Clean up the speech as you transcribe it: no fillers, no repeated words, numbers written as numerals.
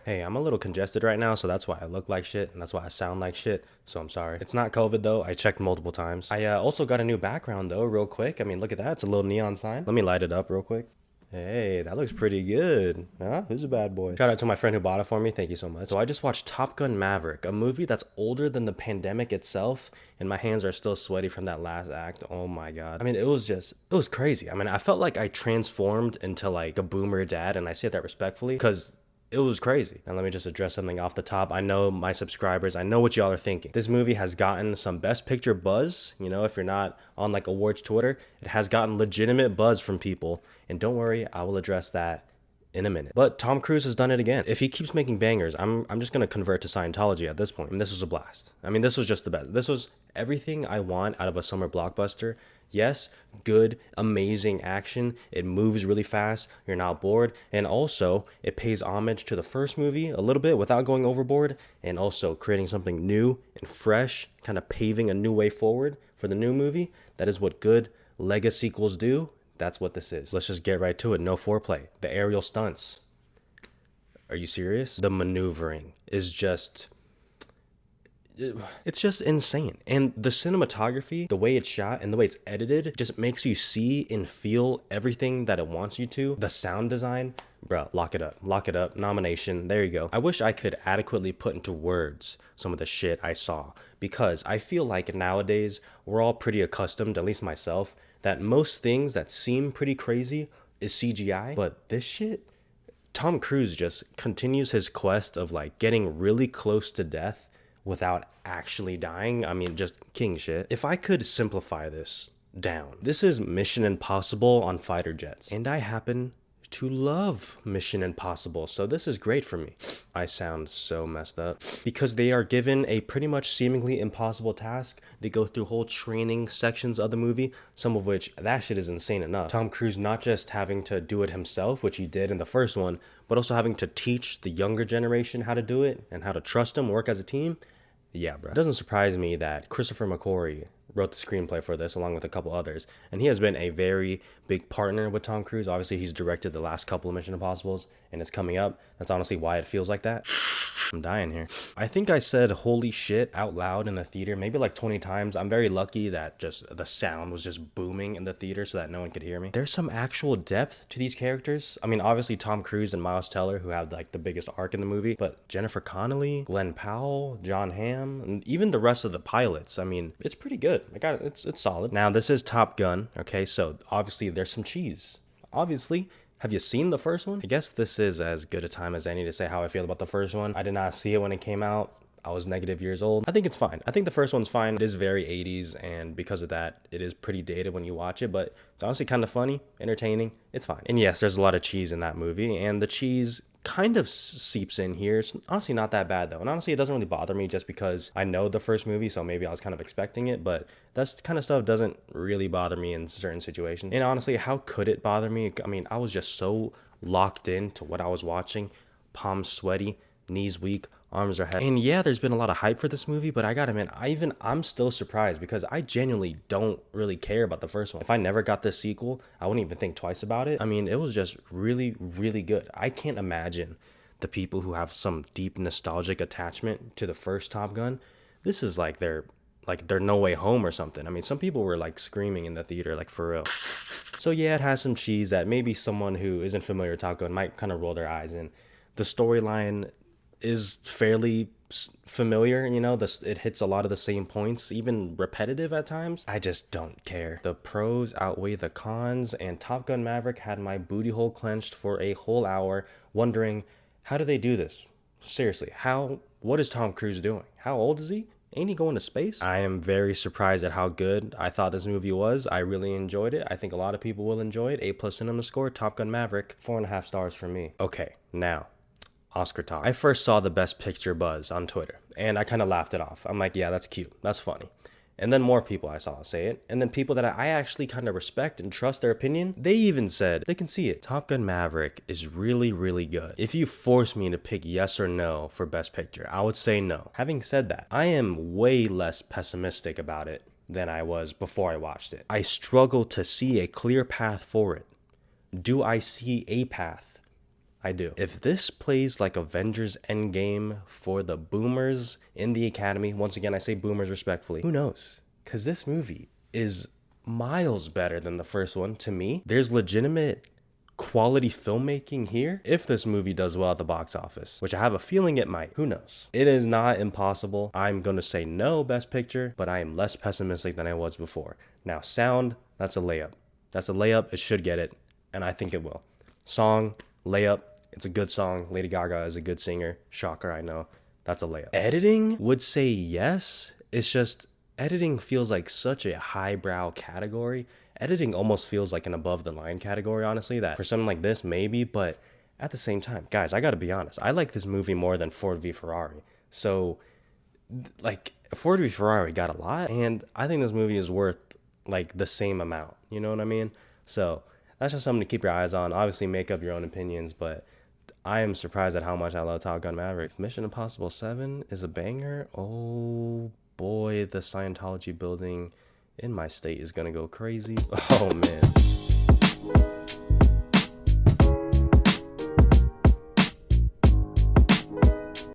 Hey, I'm a little congested right now, so that's why I look like shit, and that's why I sound like shit, so I'm sorry. It's not COVID though, I checked multiple times. I also got a new background though, real quick. I mean, look at that, it's a little neon sign. Let me light it up real quick. Hey, that looks pretty good. Huh? Who's a bad boy? Shout out to my friend who bought it for me. Thank you so much. So I just watched Top Gun Maverick, a movie that's older than the pandemic itself, and my hands are still sweaty from that last act. Oh my god. I mean, it was crazy. I mean, I felt like I transformed into like a boomer dad, and I say that respectfully because it was crazy. And let me just address something off the top. I know my subscribers, I know what y'all are thinking. This movie has gotten some best picture buzz. You know, if you're not on like awards Twitter, it has gotten legitimate buzz from people. And don't worry, I will address that in a minute. But Tom Cruise has done it again. If he keeps making bangers, I'm just gonna convert to Scientology at this point. And this was a blast. I mean, this was just the best. This was everything I want out of a summer blockbuster. Yes, good, amazing action. It moves really fast. You're not bored. And also, it pays homage to the first movie a little bit without going overboard. And also creating something new and fresh, kind of paving a new way forward for the new movie. That is what good Lego sequels do. That's what this is. Let's just get right to it. No foreplay. The aerial stunts. Are you serious? The maneuvering is just... it's just insane. And the cinematography, the way it's shot and the way it's edited just makes you see and feel everything that it wants you to. The sound design, bro, lock it up. Lock it up. Nomination. There you go. I wish I could adequately put into words some of the shit I saw, because I feel like nowadays we're all pretty accustomed, at least myself, that most things that seem pretty crazy is CGI. But this shit, Tom Cruise just continues his quest of like getting really close to death without actually dying. I mean, just king shit. If I could simplify this down, this is Mission Impossible on fighter jets. And I happen to love Mission Impossible, so this is great for me. I sound so messed up. Because they are given a pretty much seemingly impossible task. They go through whole training sections of the movie, some of which, that shit is insane enough. Tom Cruise not just having to do it himself, which he did in the first one, but also having to teach the younger generation how to do it and how to trust him, work as a team. Yeah, bro. It doesn't surprise me that Christopher McQuarrie wrote the screenplay for this along with a couple others, and he has been a very big partner with Tom Cruise. Obviously, he's directed the last couple of Mission Impossibles, and it's coming up. That's honestly why it feels like that. I'm dying here. I think I said holy shit out loud in the theater maybe like 20 times. I'm very lucky that just the sound was just booming in the theater so that no one could hear me. There's some actual depth to these characters. I mean, obviously Tom Cruise and Miles Teller, who have like the biggest arc in the movie, but Jennifer Connelly, Glenn Powell, John Hamm, and even the rest of the pilots. I mean, it's pretty good. It's solid. Now, this is Top Gun, okay? So obviously there's some cheese. Obviously. Have you seen the first one? I guess this is as good a time as any to say how I feel about the first one. I did not see it when it came out. I was negative years old. I think it's fine. I think the first one's fine. It is very 80s, and because of that, it is pretty dated when you watch it, but it's honestly kind of funny, entertaining. It's fine. And yes, there's a lot of cheese in that movie, and the cheese kind of seeps in here. It's honestly not that bad though. And honestly, it doesn't really bother me just because I know the first movie, so maybe I was kind of expecting it, but that kind of stuff doesn't really bother me in certain situations. And honestly, how could it bother me? I mean, I was just so locked into what I was watching. Palms sweaty, knees weak, arms are heavy. And yeah, there's been a lot of hype for this movie, but I gotta admit, I'm still surprised because I genuinely don't really care about the first one. If I never got this sequel, I wouldn't even think twice about it. I mean, it was just really, really good. I can't imagine the people who have some deep nostalgic attachment to the first Top Gun. This is like their No Way Home or something. I mean, some people were like screaming in the theater, like for real. So yeah, it has some cheese that maybe someone who isn't familiar with Top Gun might kind of roll their eyes in. The storyline is fairly familiar, you know, it hits a lot of the same points, even repetitive at times. I just don't care. The pros outweigh the cons, and Top Gun Maverick had my booty hole clenched for a whole hour, wondering, how do they do this? Seriously, what is Tom Cruise doing? How old is he? Ain't he going to space? I am very surprised at how good I thought this movie was. I really enjoyed it. I think a lot of people will enjoy it. A+ cinema score, Top Gun Maverick, 4.5 stars for me. Okay, now, Oscar talk. I first saw the Best Picture buzz on Twitter, and I kind of laughed it off. I'm like, yeah, that's cute. That's funny. And then more people I saw say it. And then people that I actually kind of respect and trust their opinion, they even said they can see it. Top Gun Maverick is really, really good. If you force me to pick yes or no for Best Picture, I would say no. Having said that, I am way less pessimistic about it than I was before I watched it. I struggle to see a clear path for it. Do I see a path? I do. If this plays like Avengers Endgame for the boomers in the Academy, once again, I say boomers respectfully, who knows? Because this movie is miles better than the first one to me. There's legitimate quality filmmaking here if this movie does well at the box office, which I have a feeling it might. Who knows? It is not impossible. I'm going to say no, Best Picture, but I am less pessimistic than I was before. Now, sound, that's a layup. That's a layup. It should get it, and I think it will. Song, layup. It's a good song. Lady Gaga is a good singer. Shocker, I know. That's a layup. Editing would say yes. It's just editing feels like such a highbrow category. Editing almost feels like an above the line category, honestly, that for something like this, maybe, but at the same time, guys, I gotta be honest. I like this movie more than Ford v Ferrari. So, like, Ford v Ferrari got a lot, and I think this movie is worth, like, the same amount. You know what I mean? So, that's just something to keep your eyes on. Obviously, make up your own opinions, but I am surprised at how much I love Top Gun Maverick. If Mission Impossible 7 is a banger, oh boy, the Scientology building in my state is gonna go crazy. Oh man.